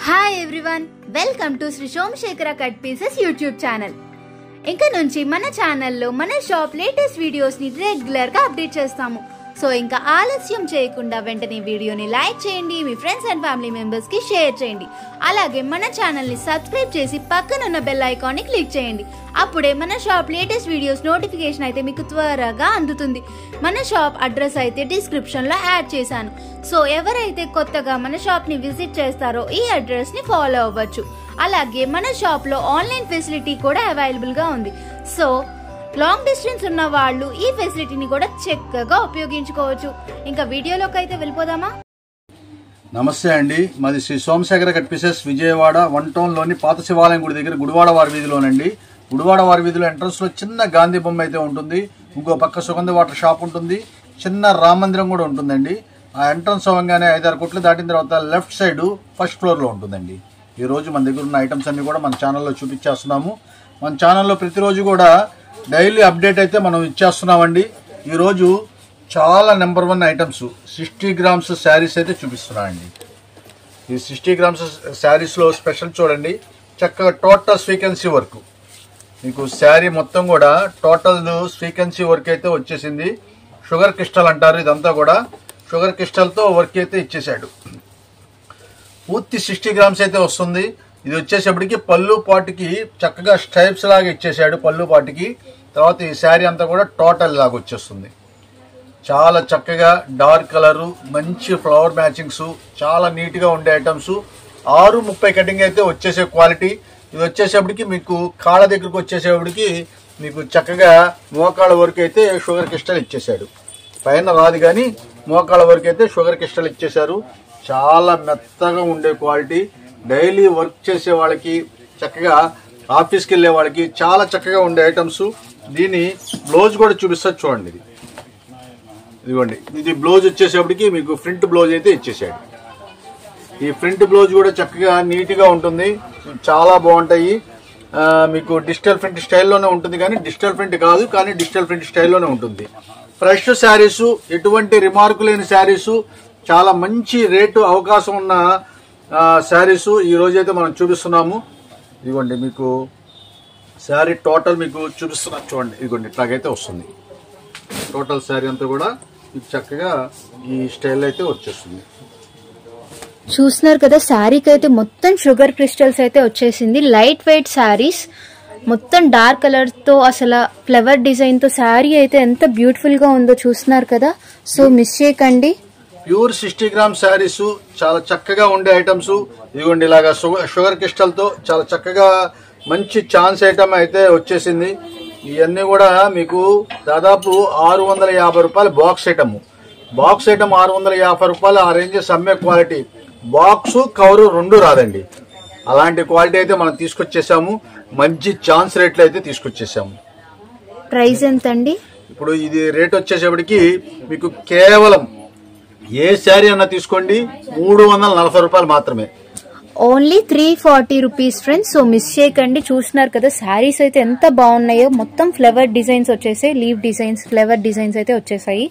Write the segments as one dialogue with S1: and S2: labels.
S1: Hi everyone, welcome to Sri Somasekhara cut pieces YouTube channel. ఇంకా నుంచి మన ఛానల్లో మన షాప్ లేటెస్ట్ వీడియోస్ ని రెగ్యులర్ గా అప్డేట్ చేస్తాము. సో ఇంకా ఆలస్యం చేయకుండా వెంటనే వీడియోని లైక్ చేయండి, మీ ఫ్రెండ్స్ అండ్ ఫ్యామిలీ మెంబర్స్ కి షేర్ చేయండి. అలాగే మన ఛానల్ ని సబ్స్క్రైబ్ చేసి పక్కన ఉన్న బెల్ ఐకాన్ ని క్లిక్ చేయండి. అప్పుడే మన షాప్ లేటెస్ట్ వీడియోస్ నోటిఫికేషన్ అయితే మీకు త్వరగా అందుతుంది. మన షాప్ అడ్రస్ అయితే డిస్క్రిప్షన్ లో యాడ్ చేశాను. సో ఎవరైతే కొత్తగా మన షాప్ ని విజిట్ చేస్తారో ఈ అడ్రస్ ని ఫాలో అవ్వచ్చు. అలాగే మన షాప్ లో ఆన్లైన్ ఫెసిలిటీ కూడా అవైలబుల్ గా ఉంది. సో లాంగ్ డిస్టెన్స్ ఉన్న వాళ్ళు ఈ ఫెసిలిటీని కూడా చక్కగా ఉపయోగించుకోవచ్చు. ఇంకా వీడియోలోకి అయితే వెళ్ళిపోదామా?
S2: నమస్తే అండి, మాది Sri Somasekhara cut pieces Vijayawada 1 town లోని పాత శివాలయం గుడి దగ్గర గుడివాడ వారి వీధిలోనండి. గుడివాడ వారి వీధిలో ఎంట్రన్స్ లో చిన్న గాంధీ బొమ్మ అయితే ఉంటుంది. ఇంకో పక్క సుగంధ వాటర్ షాప్ ఉంటుంది, చిన్న రామ మందిరం కూడా ఉంటుందండి. ఆ ఎంట్రన్స్ అవ్వగానే 5-6 కొట్లు దాటిన తర్వాత లెఫ్ట్ సైడ్ ఫస్ట్ ఫ్లోర్ లో ఉంటుందండి. ఈ రోజు మన దగ్గర ఉన్న ఐటమ్స్ అన్ని కూడా మన ఛానల్లో చూపించేస్తున్నాము. మన ఛానల్లో ప్రతిరోజు కూడా డైలీ అప్డేట్ అయితే మనం ఇచ్చేస్తున్నామండి. ఈరోజు చాలా నెంబర్ 1 ఐటమ్స్ 60 గ్రామ్స్ శారీస్ అయితే చూపిస్తున్నామండి. ఈ 60 గ్రామ్స్ శారీస్లో స్పెషల్ చూడండి, చక్కగా టోటల్ స్వీకెన్సీ వర్క్. మీకు శారీ మొత్తం కూడా టోటల్ స్వీకెన్సీ వర్క్ అయితే వచ్చేసింది. షుగర్ క్రిస్టల్ అంటారు, ఇదంతా కూడా షుగర్ క్రిస్టల్తో వర్క్ అయితే ఇచ్చేసాడు. పూర్తి 60 గ్రామ్స్ అయితే వస్తుంది. ఇది వచ్చేసేపటికి పళ్ళు పాటికి చక్కగా స్ట్రైప్స్ లాగా ఇచ్చేసాడు పళ్ళు పాటికి. తర్వాత ఈ శారీ అంతా కూడా టోటల్ లాగా వచ్చేస్తుంది. చాలా చక్కగా డార్క్ కలరు, మంచి ఫ్లవర్ మ్యాచింగ్స్, చాలా నీట్గా ఉండే ఐటమ్స్. 6:30 కటింగ్ అయితే వచ్చేసే క్వాలిటీ. ఇది వచ్చేసేపటికి మీకు కాళ్ళ దగ్గరకు వచ్చేసేపటికి మీకు చక్కగా మోకాళ్ళ వరకు అయితే షుగర్ క్రిస్టల్ ఇచ్చేసాడు. పైన రాదు కానీ మోకాళ్ళ వరకు అయితే షుగర్ క్రిస్టల్ ఇచ్చేసారు. చాలా మెత్తగా ఉండే క్వాలిటీ. డైలీ వర్క్ చేసే వాళ్ళకి, చక్కగా ఆఫీస్కి వెళ్ళే వాళ్ళకి చాలా చక్కగా ఉండే ఐటమ్స్. దీని బ్లౌజ్ కూడా చూపిస్తారు చూడండి. ఇదిగోండి, ఇది బ్లౌజ్ వచ్చేసేపటికి మీకు ఫ్రంట్ బ్లౌజ్ అయితే ఇచ్చేసాడు. ఈ ఫ్రంట్ బ్లౌజ్ కూడా చక్కగా నీట్గా ఉంటుంది, చాలా బాగుంటాయి. మీకు డిజిటల్ ప్రింట్ స్టైల్లోనే ఉంటుంది, కానీ డిజిటల్ ప్రింట్ కాదు, కానీ డిజిటల్ ప్రింట్ స్టైల్లోనే ఉంటుంది. ఫ్రెష్ శారీసు, ఎటువంటి రిమార్కు లేని శారీసు, చాలా మంచి రేటు అవకాశం ఉన్న శారీస్ ఈ రోజైతే మనం చూపిస్తున్నాము. ఇదిగోండి మీకు శారీ టోటల్ మీకు చూపిస్తున్నాం చూడండి. ఇదిగోండి ఇట్లాగైతే వస్తుంది. టోటల్ శారీ అంతా కూడా మీకు చక్కగా ఈ స్టైల్ అయితే వచ్చేస్తుంది.
S1: చూస్తున్నారు కదా, శారీకి అయితే మొత్తం షుగర్ క్రిస్టల్స్ అయితే వచ్చేసింది. లైట్ వెయిట్ శారీస్, మొత్తం డార్క్ కలర్ తో అసలు ఫ్లవర్ డిజైన్ తో శారీ అయితే ఎంత బ్యూటిఫుల్ గా ఉందో చూస్తున్నారు కదా. సో మిస్ చేయకండి.
S2: ప్యూర్ 60 గ్రామ్ శారీస్, చాలా చక్కగా ఉండే ఐటమ్స్. ఇదిగోండి ఇలాగా షుగర్ క్రిస్టల్ తో చాలా చక్కగా మంచి ఛాన్స్ ఐటమ్ అయితే వచ్చేసింది. ఇవన్నీ కూడా మీకు దాదాపు 650 రూపాయలు బాక్స్ ఐటమ్. బాక్స్ ఐటమ్ 650 రూపాయలు. ఆ రేంజెస్ అమ్మే క్వాలిటీ. బాక్స్ కవరు 2 రాదండి. అలాంటి క్వాలిటీ అయితే మనం తీసుకొచ్చేసాము. మంచి ఛాన్స్ రేట్లు అయితే తీసుకొచ్చేసాము.
S1: ప్రైస్ ఎంత అండి?
S2: ఇప్పుడు ఇది రేట్ వచ్చేసేపటికి మీకు కేవలం ఏ శారీ అన్నా తీసుకోండి 340 రూపాయలు మాత్రమే.
S1: Only 340 rupees friends. So miss చేయకండి. చూస్తున్నారు కదా శారీస్ అయితే ఎంత బాగున్నాయో. మొత్తం ఫ్లవర్ డిజైన్స్ వచ్చేసాయి, లీవ్ డిజైన్స్, ఫ్లవర్ డిజైన్స్ అయితే వచ్చేసాయి.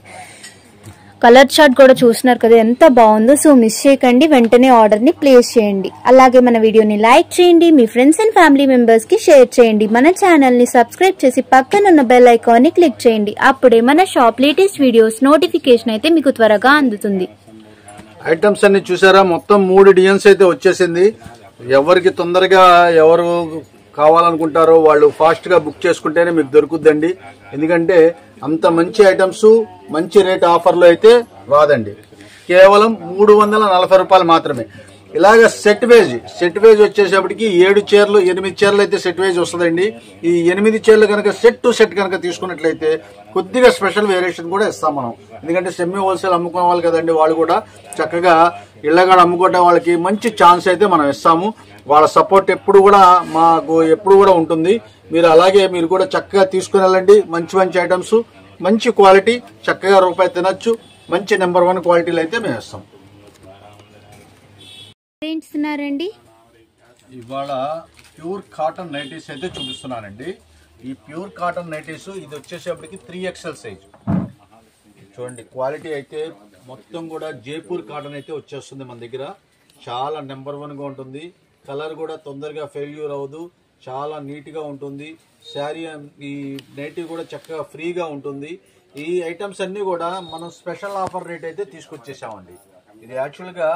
S1: కలర్ చార్ట్ కూడా చూస్తున్నారు కదా ఎంత బాగుందో. సో మిస్ చేయకండి, వెంటనే ఆర్డర్ ని ప్లేస్ చేయండి. అలాగే మన వీడియోని లైక్ చేయండి, మీ ఫ్రెండ్స్ అండ్ ఫ్యామిలీ మెంబర్స్ కి షేర్ చేయండి. మన ఛానల్ ని సబ్స్క్రైబ్ చేసి పక్కన ఉన్న బెల్ ఐకాన్ ని క్లిక్ చేయండి. అప్పుడే మన షాప్ లేటెస్ట్ వీడియోస్ నోటిఫికేషన్ అయితే మీకు త్వరగా అందుతుంది.
S2: ఐటమ్స్ అన్ని చూసారా, మొత్తం 3 డిజైన్స్ అయితే వచ్చేసింది. ఎవరికి తొందరగా ఎవరు కావాలనుకుంటారో వాళ్ళు ఫాస్ట్ గా బుక్ చేసుకుంటేనే మీకు దొరుకుద్దండి. ఎందుకంటే అంత మంచి ఐటమ్స్ మంచి రేట్ ఆఫర్లో అయితే రాదండి. కేవలం 340 రూపాయలు మాత్రమే. ఇలాగ సెట్ వేజ్ వచ్చేసేపటికి 7 చీరలు 8 చీరలు అయితే సెట్ వేజ్ వస్తుందండి. ఈ 8 చీరలు కనుక సెట్ టు సెట్ కనుక తీసుకున్నట్లయితే కొద్దిగా స్పెషల్ వేరియేషన్ కూడా ఇస్తాం మనం. ఎందుకంటే సెమీ హోల్సేల్ అమ్ముకునే వాళ్ళు కదండి, వాళ్ళు కూడా చక్కగా ఇళ్ళగాడ అమ్ముకోవడం వాళ్ళకి మంచి ఛాన్స్ అయితే మనం ఇస్తాము. వాళ్ళ సపోర్ట్ ఎప్పుడు కూడా మాకు ఎప్పుడు కూడా ఉంటుంది. మీరు అలాగే మీరు కూడా చక్కగా తీసుకుని వెళ్ళండి. మంచి మంచి ఐటమ్స్, మంచి క్వాలిటీ, చక్కగా రూపాయి తినొచ్చు. మంచి నెంబర్ 1 క్వాలిటీలు అయితే మేము ఇస్తాం.
S1: ఏంటిస్తున్నారండి?
S2: ఇవాళ ప్యూర్ కాటన్ నైటీస్ అయితే చూపిస్తున్నానండి. ఈ ప్యూర్ కాటన్ నైటీస్ ఇది వచ్చేసేపటికి 3XL సైజ్. చూడండి క్వాలిటీ అయితే మొత్తం కూడా జైపూర్ కాటన్ అయితే వచ్చేస్తుంది మన దగ్గర. చాలా నెంబర్ 1గా ఉంటుంది. కలర్ కూడా తొందరగా ఫెయిల్యూర్ అవ్వదు, చాలా నీట్గా ఉంటుంది. శారీ ఈ నైటీ కూడా చక్కగా ఫ్రీగా ఉంటుంది. ఈ ఐటమ్స్ అన్నీ కూడా మనం స్పెషల్ ఆఫర్ రేట్ అయితే తీసుకొచ్చేసామండి. ఇది యాక్చువల్గా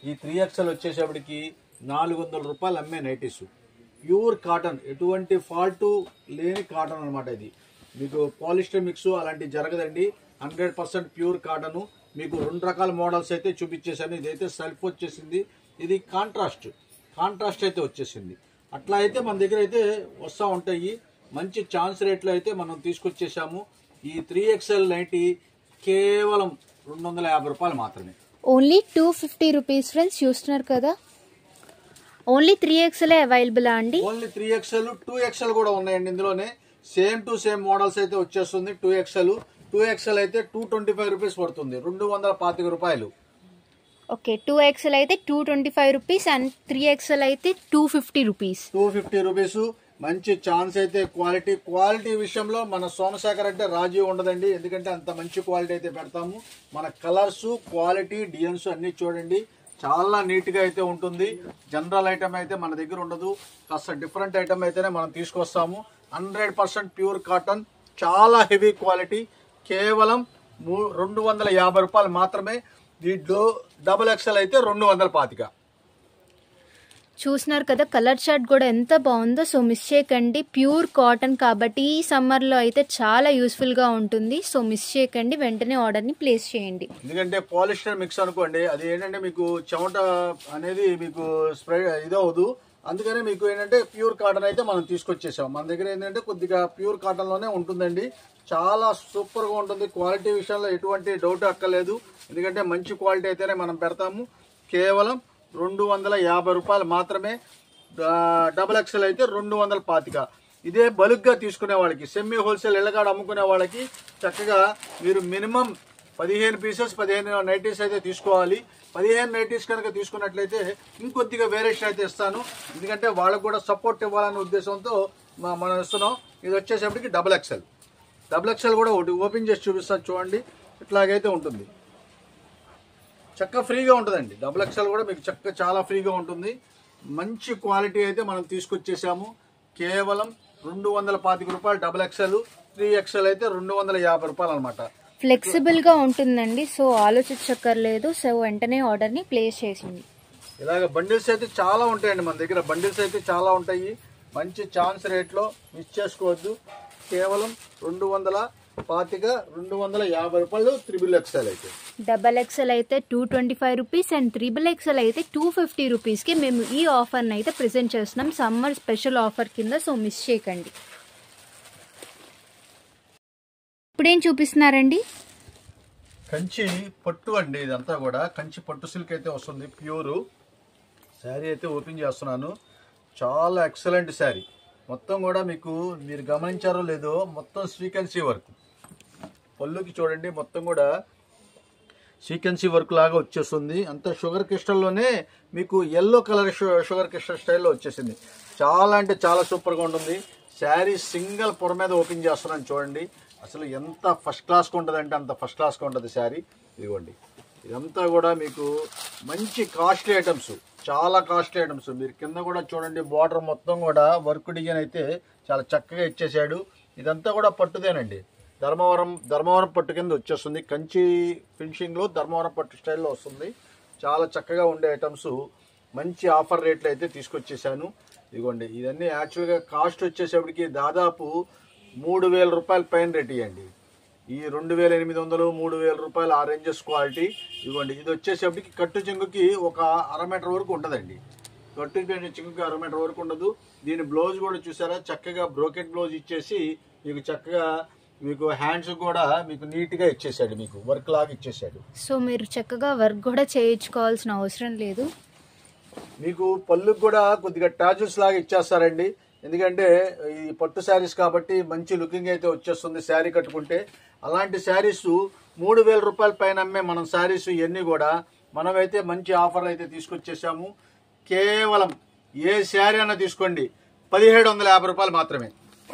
S2: ఈ 3XL వచ్చేసేపటికి 400 రూపాయలు అమ్మే నైటీస్. ప్యూర్ కాటన్, ఎటువంటి ఫాల్ట్ లేని కాటన్ అనమాట. ఇది మీకు పాలిస్టర్ మిక్స్ అలాంటివి జరగదండి. 100% ప్యూర్ కాటన్. మీకు 2 రకాల మోడల్స్ అయితే చూపించేసాను. ఇదైతే సెల్ఫ్ వచ్చేసింది, ఇది కాంట్రాస్ట్ అయితే వచ్చేసింది. అట్లా అయితే మన దగ్గర అయితే వస్తూ ఉంటాయి. మంచి ఛాన్స్ రేట్లో అయితే మనం తీసుకొచ్చేసాము. ఈ 3XL నైటీ కేవలం 250 రూపాయలు మాత్రమే.
S1: Only 250 rupees friends. చూస్తున్నారు కదా, ఓన్లీ 3XL అవైలబుల్ అండి.
S2: ఓన్లీ 3XL, 2XL కూడా ఉన్నాయండి. ఇందులోనే సేమ్ టు సేమ్ మోడల్స్ అయితే వచ్చేస్తుంది. 2XL అయితే 225 రూపీస్ పడుతుంది, 225 రూపాయలు.
S1: ఓకే, 2XL అయితే 225 రూపీస్ అండ్ 3XL అయితే 250 రూపీస్.
S2: 250 రూపీస్. మంచి ఛాన్స్ అయితే. క్వాలిటీ విషయంలో మన సోమశేఖర్ అంటే రాజీ ఉండదండి. ఎందుకంటే అంత మంచి క్వాలిటీ అయితే పెడతాము. మన కలర్స్, క్వాలిటీ, డిజైన్స్ అన్ని చూడండి, చాలా నీట్గా అయితే ఉంటుంది. జనరల్ ఐటమ్ అయితే మన దగ్గర ఉండదు, కాస్త డిఫరెంట్ ఐటమ్ అయితేనే మనం తీసుకొస్తాము. 100% ప్యూర్ కాటన్, చాలా హెవీ క్వాలిటీ, కేవలం 250 రూపాయలు మాత్రమే. దీంట్లో XXL అయితే 225.
S1: చూస్తున్నారు కదా, కలర్ చార్ట్ కూడా ఎంత బాగుందో. సో మిస్ చేయకండి, ప్యూర్ కాటన్ కాబట్టి ఈ సమ్మర్లో అయితే చాలా యూస్ఫుల్గా ఉంటుంది. సో మిస్ చేయకండి, వెంటనే ఆర్డర్ని ప్లేస్ చేయండి.
S2: ఎందుకంటే పాలిస్టర్ మిక్స్ అనుకోండి, అది ఏంటంటే మీకు చెమట అనేది మీకు స్ప్రెడ్ ఇదవదు. అందుకనే మీకు ఏంటంటే ప్యూర్ కాటన్ అయితే మనం తీసుకొచ్చేసాం. మన దగ్గర ఏంటంటే కొద్దిగా ప్యూర్ కాటన్లోనే ఉంటుందండి. చాలా సూపర్గా ఉంటుంది. క్వాలిటీ విషయంలో ఎటువంటి డౌట్ అక్కర్లేదు, ఎందుకంటే మంచి క్వాలిటీ అయితేనే మనం పెడతాము. కేవలం 250 రూపాయలు మాత్రమే. XXL అయితే 225. ఇదే బల్క్గా తీసుకునే వాళ్ళకి, సెమీ హోల్సేల్ ఇళ్ళగాడ అమ్ముకునే వాళ్ళకి చక్కగా మీరు మినిమం 15 పీసెస్ 15 నైటీస్ అయితే తీసుకోవాలి. 15 నైటీస్ కనుక తీసుకున్నట్లయితే ఇంకొద్దిగా వేరియేషన్ అయితే ఇస్తాను, ఎందుకంటే వాళ్ళకు కూడా సపోర్ట్ ఇవ్వాలనే ఉద్దేశంతో మనం ఇస్తున్నాం. ఇది వచ్చేసరికి XXL కూడా ఒకటి ఓపెన్ చేసి చూపిస్తాను చూడండి. ఇట్లాగైతే ఉంటుంది, చక్కగా ఫ్రీగా ఉంటుందండి. XXL కూడా మీకు చక్కగా చాలా ఫ్రీగా ఉంటుంది. మంచి క్వాలిటీ అయితే మనం తీసుకొచ్చేసాము. కేవలం 225 రూపాయలు XXL. 3XL అయితే 250 రూపాయలు అనమాట.
S1: ఫ్లెక్సిబుల్గా ఉంటుందండి, సో ఆలోచించక్కర్లేదు. సో వెంటనే ఆర్డర్ని ప్లేస్ చేసింది.
S2: ఇలాగ బండిల్స్ అయితే చాలా ఉంటాయండి మన దగ్గర. బండిల్స్ అయితే చాలా ఉంటాయి. మంచి ఛాన్స్ రేట్లో మిస్ చేసుకోవద్దు. కేవలం 225, 250 రూపాయలు. XXL అయితే
S1: XXL అయితే 225 రూపీస్ అండ్ XXL అయితే 250 రూపీస్కి మేము ఈ ఆఫర్ని అయితే ప్రెజెంట్ చేస్తున్నాం, సమ్మర్ స్పెషల్ ఆఫర్ కింద. సో మిస్ చేయకండి. ఇప్పుడేం చూపిస్తున్నారండి?
S2: కంచి పట్టు అండి. ఇదంతా కూడా కంచి పట్టు సిల్క్ అయితే వస్తుంది. ప్యూరు శారీ అయితే ఓపెన్ చేస్తున్నాను. చాలా ఎక్సలెంట్ శారీ. మొత్తం కూడా మీరు గమనించారో లేదో, మొత్తం సీక్వెన్సీ వర్క్. పళ్ళుకి చూడండి, మొత్తం కూడా సీక్వెన్సీ వర్క్ లాగా వచ్చేస్తుంది. అంతా షుగర్ క్రిస్టల్లోనే మీకు ఎల్లో కలర్ షుగర్ క్రిస్టల్ స్టైల్లో వచ్చేసింది. చాలా అంటే చాలా సూపర్గా ఉంటుంది. శారీ సింగిల్ పొర మీద ఓపెన్ చేస్తున్నాను చూడండి. అసలు ఎంత ఫస్ట్ క్లాస్గా ఉంటుంది అంటే అంత ఫస్ట్ క్లాస్గా ఉంటుంది శారీ. ఇదిగోండి, ఇదంతా కూడా మీకు మంచి కాస్ట్లీ ఐటమ్స్, చాలా కాస్ట్లీ ఐటమ్స్. మీరు కింద కూడా చూడండి, బార్డర్ మొత్తం కూడా వర్క్ డిజైన్ అయితే చాలా చక్కగా ఇచ్చేసాడు. ఇదంతా కూడా పట్టుదేనండి. ధర్మవరం పట్టు కింద వచ్చేస్తుంది. కంచి ఫినిషింగ్లో ధర్మవరం పట్టు స్టైల్లో వస్తుంది. చాలా చక్కగా ఉండే ఐటమ్స్ మంచి ఆఫర్ రేట్లు అయితే తీసుకొచ్చేసాను. ఇదిగోండి, ఇవన్నీ యాక్చువల్గా కాస్ట్ వచ్చేసేపటికి దాదాపు 3000 రూపాయల పైన రేట్ ఇవ్వండి. ఈ 2800, 3000 రూపాయలు ఆ రేంజెస్ క్వాలిటీ. ఇదిగోండి, ఇది వచ్చేసేపటికి కట్టు చెంగుకి ఒక 1/2 మీటర్ వరకు ఉంటుందండి. కట్టు చెంగుకి 1/2 మీటర్ వరకు ఉండదు. దీని బ్లౌజ్ కూడా చూసారా, చక్కగా బ్రోకెట్ బ్లౌజ్ ఇచ్చేసి మీకు చక్కగా మీకు హ్యాండ్స్ కూడా మీకు నీట్గా ఇచ్చేసాడు, మీకు వర్క్ లాగా ఇచ్చేసాడు.
S1: సో మీరు చక్కగా వర్క్ కూడా చేయించుకోవాల్సిన అవసరం లేదు.
S2: మీకు పళ్ళుకి కూడా కొద్దిగా టాజల్స్ లాగా ఇచ్చేస్తారండి. ఎందుకంటే ఈ పట్టు శారీస్ కాబట్టి మంచి లుకింగ్ అయితే వచ్చేస్తుంది శారీ కట్టుకుంటే. అలాంటి శారీస్ 3000 రూపాయల పైన అమ్మే మనం శారీస్ ఇవన్నీ కూడా మనమైతే మంచి ఆఫర్ అయితే తీసుకొచ్చేసాము. కేవలం ఏ శారీ అన్నా తీసుకోండి 1750 రూపాయలు మాత్రమే.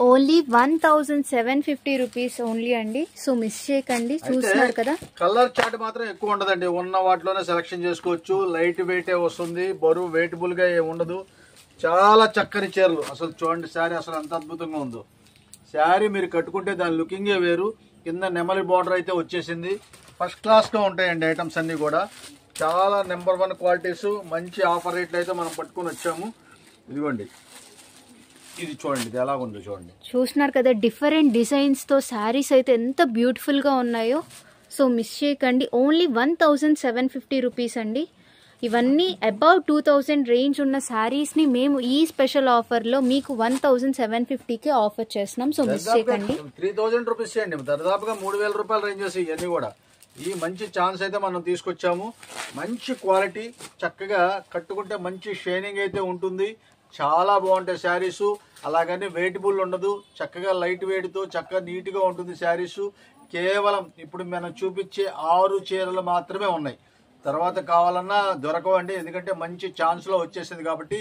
S1: ఓన్లీ 1750 రూపీస్ ఓన్లీ అండి. సో మిస్ చేయకండి. చూస్తున్నారు కదా,
S2: కలర్ చార్ట్ మాత్రం ఎక్కువ ఉండదండి. ఉన్న వాటిలోనే సెలెక్షన్ చేసుకోవచ్చు. లైట్ వెయిట్ వస్తుంది, బరువు వెయిటబుల్ గా ఉండదు. చాలా చక్కని చీరలు. అసలు చూడండి శారీ అసలు ఎంత అద్భుతంగా ఉందో. శారీ మీరు కట్టుకుంటే దాని లుకింగే వేరు. కింద నెమలి బార్డర్ అయితే వచ్చేసింది. ఫస్ట్ క్లాస్ గా ఉంటాయండి ఐటమ్స్ అన్ని కూడా. చాలా నెంబర్ 1 క్వాలిటీస్. మంచి ఆఫర్ రేట్లు అయితే మనం పట్టుకుని వచ్చాము. ఇదిగోండి, ఇది చూడండి, ఇది ఎలా ఉందో చూడండి.
S1: చూస్తున్నారు కదా, డిఫరెంట్ డిజైన్స్ తో శారీస్ అయితే ఎంత బ్యూటిఫుల్ గా ఉన్నాయో. సో మిస్ చేయకండి. ఓన్లీ 1750 రూపీస్ అండి. ఇవన్నీ అబౌవ్ 2000 రేంజ్ ఉన్న శారీస్ ని మేము ఈ స్పెషల్ ఆఫర్ లో మీకు 1750కి ఆఫర్ చేస్తున్నాం. సో మిస్ చేయకండి.
S2: 3000 రూపీస్ అండి, దాదాపుగా 3000 రూపాయల రేంజెస్ ఇవన్నీ కూడా. ఈ మంచి ఛాన్స్ అయితే మనం తీసుకొచ్చాము. మంచి క్వాలిటీ, చక్కగా కట్టుకుంటే మంచి షైనింగ్ అయితే ఉంటుంది. చాలా బాగుంటాయి శారీస్. అలాగని వెయిటబుల్ ఉండదు. చక్కగా లైట్ వెయిట్ తో చక్కగా నీట్ గా ఉంటుంది శారీస్. కేవలం ఇప్పుడు మనం చూపించే 6 చీరలు మాత్రమే ఉన్నాయి. తర్వాత కావాలన్నా దొరకవండి, ఎందుకంటే మంచి ఛాన్స్ లో వచ్చేసింది కాబట్టి.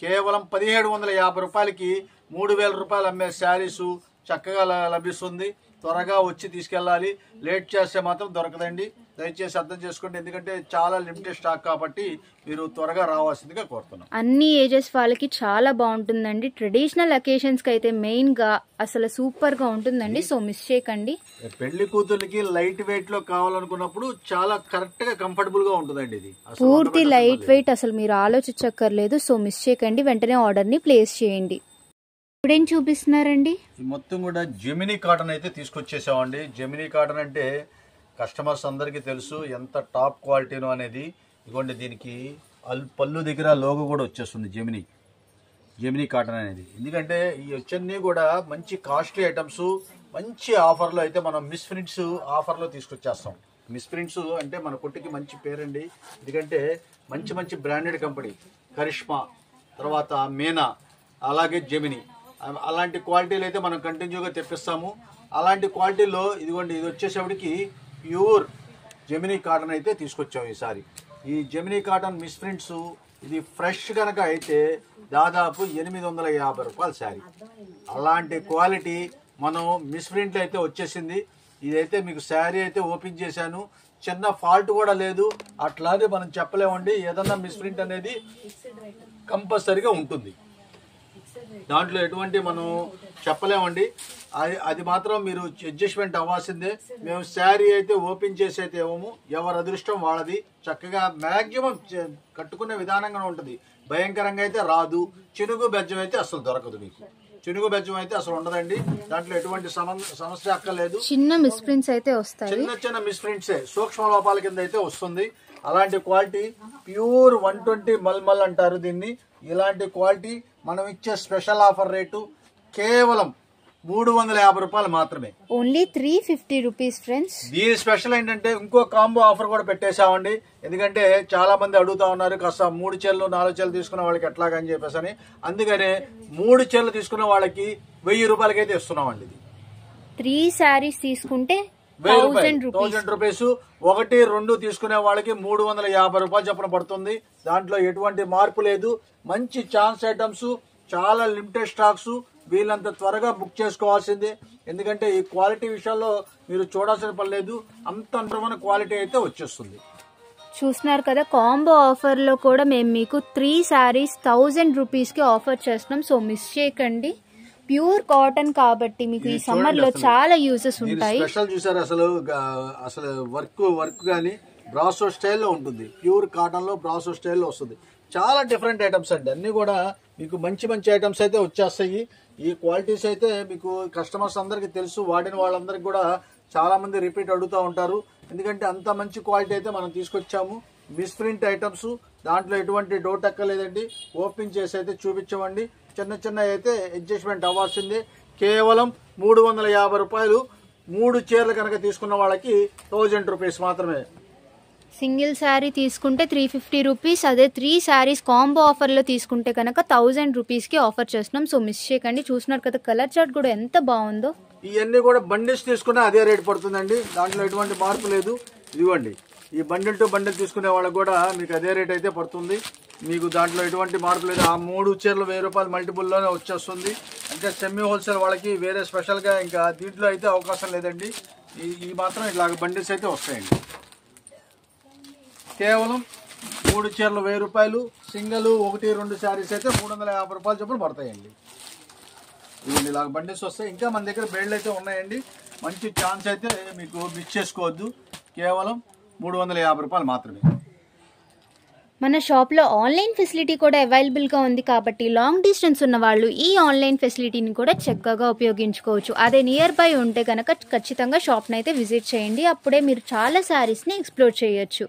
S2: కేవలం 1750 రూపాయలకి 3000 రూపాయలు అమ్మే శారీస్ చక్కగా లభిస్తుంది. త్వరగా వచ్చి తీసుకెళ్ళాలి. లేట్ చేస్తే మాత్రం దొరకదండి. దయచేసి అర్థం చేసుకోండి, ఎందుకంటే చాలా లిమిటెడ్ స్టాక్ కాబట్టి మీరు త్వరగా రావాల్సిందిగా కోరుతున్నాం.
S1: అన్ని ఏజెస్ వాళ్ళకి చాలా బాగుంటుందండి. ట్రెడిషనల్ అకేషన్స్ కి అయితే మెయిన్ గా అసలు సూపర్ గా ఉంటుందండి. సో మిస్ చేయకండి.
S2: పెళ్లి కూతుర్లకి లైట్ వెయిట్ లో కావాలనుకున్నప్పుడు చాలా కరెక్ట్ గా కంఫర్టబుల్ గా ఉంటుందండి. ఇది
S1: పూర్తి లైట్ వెయిట్, అసలు మీరు ఆలోచించక్కర్లేదు. సో మిస్ చేయకండి, వెంటనే ఆర్డర్ ని ప్లేస్ చేయండి. ఇప్పుడేం చూపిస్తున్నారండి?
S2: మొత్తం కూడా జెమినీ కాటన్ అయితే తీసుకొచ్చేసామండి. జెమినీ కాటన్ అంటే కస్టమర్స్ అందరికీ తెలుసు ఎంత టాప్ క్వాలిటీనో అనేది. ఇదిగోండి, దీనికి పళ్ళు దగ్గర లోగో కూడా వచ్చేస్తుంది జెమినీ కాటన్ అనేది. ఎందుకంటే ఈ వచ్చన్నీ కూడా మంచి కాస్ట్లీ ఐటమ్స్. మంచి ఆఫర్లో అయితే మనం మిస్ ప్రింట్స్ ఆఫర్లో తీసుకొచ్చేస్తాం. మిస్ ప్రింట్స్ అంటే మన కొట్టుకి మంచి పేరండి. ఎందుకంటే మంచి మంచి బ్రాండెడ్ కంపెనీ, కరిష్మా, తర్వాత మీనా, అలాగే జెమినీ, అలాంటి క్వాలిటీలు అయితే మనం కంటిన్యూగా తెప్పిస్తాము. అలాంటి క్వాలిటీలో ఇదిగోండి, ఇది వచ్చేసేపటికి ప్యూర్ జెమినీ కాటన్ అయితే తీసుకొచ్చాము ఈసారి. ఈ జెమినీ కాటన్ మిస్ ప్రింట్స్ ఇది ఫ్రెష్ కనుక అయితే దాదాపు 850 రూపాయల శారీ. అలాంటి క్వాలిటీ మనం మిస్ ప్రింట్లు అయితే వచ్చేసింది. ఇదైతే మీకు శారీ అయితే ఓపెన్ చేశాను, చిన్న ఫాల్ట్ కూడా లేదు. అట్లాగే మనం చెప్పలేమండి, ఏదన్నా మిస్ ప్రింట్ అనేది కంపల్సరీగా ఉంటుంది. దాంట్లో ఎటువంటి మనం చెప్పలేమండి. అది మాత్రం మీరు అడ్జస్ట్మెంట్ అవ్వాల్సిందే. మేము శారీ అయితే ఓపెన్ చేసి అయితే ఇవ్వము, ఎవరి అదృష్టం వాళ్ళది. చక్కగా మ్యాక్సిమం కట్టుకునే విధానంగా ఉంటుంది. భయంకరంగా అయితే రాదు. చినుగు బెజ్జం అయితే అసలు దొరకదు. మీకు చినుగు బెజ్జం అయితే అసలు ఉండదండి. దాంట్లో ఎటువంటి సమస్య అక్కర్లేదు.
S1: చిన్న మిస్ ప్రింట్స్ అయితే వస్తాయి.
S2: చిన్న మిస్ ప్రింట్సే సూక్ష్మ లోపాల కింద అయితే వస్తుంది. అలాంటి క్వాలిటీ ప్యూర్ 120 మల్మల్ అంటారు దీన్ని. ఇలాంటి క్వాలిటీ మనం ఇచ్చే స్పెషల్ ఆఫర్ రేటు కేవలం 350 రూపాయలు మాత్రమే.
S1: Only 350 rupees friends.
S2: దీని స్పెషల్ ఏంటంటే ఇంకో కాంబో ఆఫర్ కూడా పెట్టేశామండి. ఎందుకంటే చాలా మంది అడుగుతా ఉన్నారు, కాస్త 3 చీరలు 4 చీరలు తీసుకున్న వాళ్ళకి ఎట్లాగని చెప్పేసి. అందుకనే 3 చీరలు తీసుకున్న వాళ్ళకి 1000 రూపాయలకైతే ఇస్తున్నామండి. ఇది
S1: 3 శారీస్ తీసుకుంటే
S2: 1000 రూపీస్. 1, 2 తీసుకునే వాళ్ళకి 350 రూపాయలు చొప్పున పడుతుంది. దాంట్లో ఎటువంటి మార్పు లేదు. మంచి ఛాన్స్ ఐటమ్స్, చాలా లిమిటెడ్ స్టాక్స్. వీళ్ళంత త్వరగా బుక్ చేసుకోవాల్సిందే. ఎందుకంటే ఈ క్వాలిటీ విషయాల్లో మీరు చూడాల్సిన పని లేదు. అంత అందమైన క్వాలిటీ అయితే వచ్చేస్తుంది.
S1: చూస్తున్నారు కదా, కాంబో ఆఫర్ లో కూడా మేము మీకు 3 శారీస్ 1000 రూపీస్ కి ఆఫర్ చేస్తున్నాం. సో మిస్ చేయకండి. ప్యూర్ కాటన్ కాబట్టి మీకు ఈ సమ్మర్ లో చాలా యూజెస్ ఉంటాయి.
S2: స్పెషల్ చూసారు, అసలు వర్క్ గానీ బ్రాసో స్టైల్లో ఉంటుంది. ప్యూర్ కాటన్ లో బ్రాసో స్టైల్లో వస్తుంది. చాలా డిఫరెంట్ ఐటమ్స్ అండి. అన్ని కూడా మీకు మంచి మంచి ఐటమ్స్ అయితే వచ్చేస్తాయి. ఈ క్వాలిటీస్ అయితే మీకు కస్టమర్స్ అందరికి తెలుసు. వాడిన వాళ్ళందరికీ కూడా చాలా మంది రిపీట్ అడుగుతూ ఉంటారు. ఎందుకంటే అంత మంచి క్వాలిటీ అయితే మనం తీసుకొచ్చాము. మిస్ ప్రింట్ ఐటమ్స్, దాంట్లో ఎటువంటి డౌట్ ఎక్కలేదండి. ఓపెన్ చేసి అయితే చూపించమండి. చిన్న అయితే అడ్జస్ట్మెంట్ అవ్వాల్సిందే. కేవలం 350 రూపాయలు. 3 చీరలు కనుక తీసుకున్న వాళ్ళకి 1000 రూపీస్ మాత్రమే.
S1: సింగిల్ శారీ తీసుకుంటే 350 రూపీస్. అదే 3 శారీస్ కాంబో ఆఫర్ లో తీసుకుంటే కనుక 1000 రూపీస్ కి ఆఫర్ చేస్తున్నాం. సో మిస్ చేయకండి. చూస్తున్నారు కదా, కలర్ చార్ట్ కూడా ఎంత బాగుందో.
S2: ఇవన్నీ కూడా బండిల్స్ తీసుకున్నా అదే రేట్ పడుతుందండి. దాంట్లో ఎటువంటి మార్పు లేదు. ఇదిగోండి, ఈ బండిల్ టు బండిల్ తీసుకునే వాళ్ళకి కూడా మీకు అదే రేట్ అయితే పడుతుంది. మీకు దాంట్లో ఎటువంటి మార్పు లేదు. ఆ 3 చీరలు 1000 రూపాయలు మల్టిపుల్లోనే వచ్చేస్తుంది. అంటే సెమీ హోల్సేల్ వాళ్ళకి వేరే స్పెషల్గా ఇంకా దీంట్లో అయితే అవకాశం లేదండి. ఈ మాత్రం ఇట్లా బండిల్స్ అయితే వస్తాయండి. కేవలం 3 చీరలు 1000 రూపాయలు, సింగిల్ 1-2 శారీస్ అయితే 350 రూపాయలు చొప్పున పడతాయండి. ఇవన్నీ ఇలాగ బండిల్స్ వస్తాయి. ఇంకా మన దగ్గర బెల్ట్లు అయితే ఉన్నాయండి. మంచి ఛాన్స్ అయితే మీకు మిస్ చేసుకోవద్దు. కేవలం 350 రూపాయలు మాత్రమే.
S1: మన షాప్లో ఆన్లైన్ ఫెసిలిటీ కూడా అవైలబుల్గా ఉంది కాబట్టి లాంగ్ డిస్టెన్స్ ఉన్న వాళ్ళు ఈ ఆన్లైన్ ఫెసిలిటీని కూడా చక్కగా ఉపయోగించుకోవచ్చు. అదే నియర్ బై ఉంటే కనుక ఖచ్చితంగా షాప్ని అయితే విజిట్ చేయండి. అప్పుడే మీరు చాలా శారీస్ని ఎక్స్ప్లోర్ చేయొచ్చు.